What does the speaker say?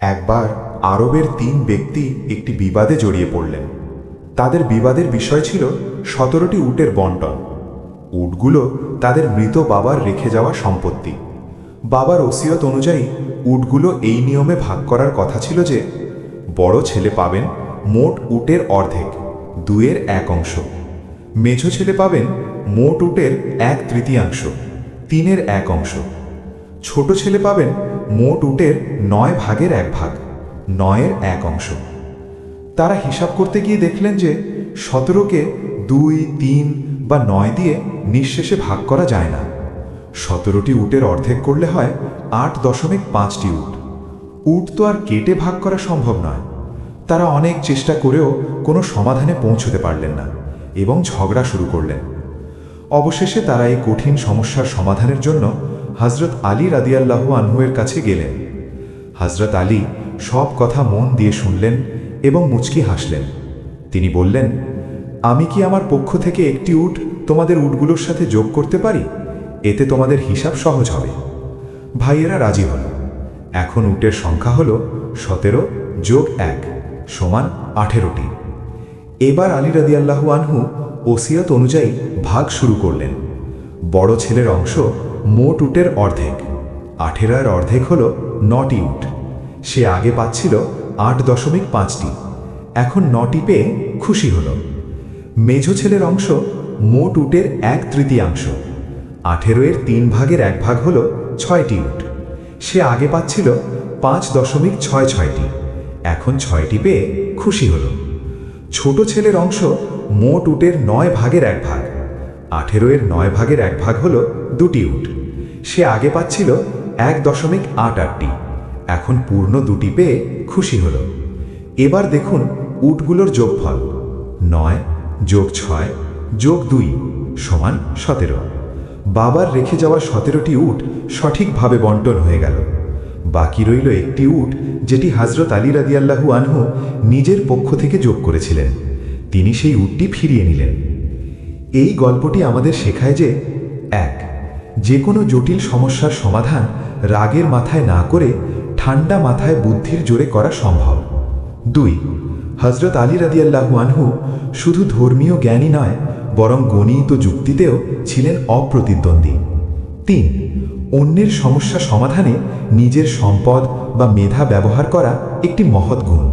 একবার আরবের ৩ ব্যক্তি একটি বিবাদে জড়িয়ে পড়লেন। তাদের বিবাদের বিষয় ছিল ১৭টি উটের বণ্টন। উটগুলো তাদের মৃত বাবার রেখে যাওয়া সম্পত্তি। বাবার ওসিয়ত অনুযায়ী উটগুলো এই নিয়মে ভাগ করার কথা ছিল যে বড় ছেলে পাবেন মোট উটের অর্ধেক, ২-এর ১ অংশ। মেঝ ছেলে পাবেন মোট উটের ১/৩ ৩-এর ১ অংশ। ছোট ছেলে পাবেন মোট উটের ৯ ভাগের ১ ভাগ, ৯-এর ১ অংশ। তারা হিসাব করতে গিয়ে দেখলেন যে ১৭কে ২, ৩ বা ৯ দিয়ে নিঃশেষে ভাগ করা যায় না। ১৭টি উটের অর্ধেক করলে হয় ৮.৫টি উট। উট তো আর কেটে ভাগ করা সম্ভব নয়। তারা অনেক চেষ্টা করেও কোনো সমাধানে পৌঁছতে পারলেন না এবং ঝগড়া শুরু করলেন। অবশেষে তারা এই কঠিন সমস্যার সমাধানের জন্য হযরত আলী রাদিয়াল্লাহু আনহু-এর কাছে গেলেন। হযরত আলী সব কথা মন দিয়ে শুনলেন এবং মুচকি হাসলেন। তিনি বললেন, আমি কি আমার পক্ষ থেকে একটি উট তোমাদের উটগুলোর সাথে যোগ করতে পারি? এতে তোমাদের হিসাব সহজ হবে। ভাইয়েরা রাজি হল। এখন উটের সংখ্যা হল ১৭ + ১ = ১৮টি। এবার আলী রাদিয়াল্লাহু আনহু ওসিয়ত অনুযায়ী ভাগ শুরু করলেন। বড় ছেলের অংশ মোট উটের অর্ধেক। ১৮-এর অর্ধেক হল ৯টি উট। সে আগে পাচ্ছিল ৮.৫টি, এখন ৯টি পেয়ে খুশি হল। মেঝ ছেলের অংশ মোট উটের ১/৩, ১৮-এর ৩ ভাগের ১ ভাগ হল ৬টি উট। সে আগে পাচ্ছিল ৫.৬৬টি, এখন ৬টি পেয়ে খুশি হল। ছোট ছেলের অংশ মোট উটের ৯ ভাগের ১ ভাগ, ১৮-এর ৯ ভাগের ১ ভাগ হল ২টি উট। সে আগে পাচ্ছিল ১.৮৮টি, এখন পূর্ণ ২টি পেয়ে খুশি হল। এবার দেখুন উটগুলোর যোগফল ৯ + ৬ + ২ = ১৭। বাবার রেখে যাওয়া ১৭টি উট সঠিকভাবে বণ্টন হয়ে গেল। বাকি রইল একটি উট, যেটি হযরত আলী রাদিয়াল্লাহু আনহু নিজের পক্ষ থেকে যোগ করেছিলেন। তিনি সেই উটটি ফিরিয়ে নিলেন। এই গল্পটি আমাদের শেখায় যে ১. যে কোনো জটিল সমস্যার সমাধান রাগের মাথায় না করে ঠান্ডা মাথায় বুদ্ধির জোরে করা সম্ভব। ২. হযরত আলী রাদিয়াল্লাহু আনহু শুধু ধর্মীয় জ্ঞানী নয়, বরং গণিত ও যুক্তিতেও ছিলেন অপ্রতিদ্বন্দ্বী। ৩. অন্যের সমস্যা সমাধানে নিজের সম্পদ বা মেধা ব্যবহার করা একটি মহৎ গুণ।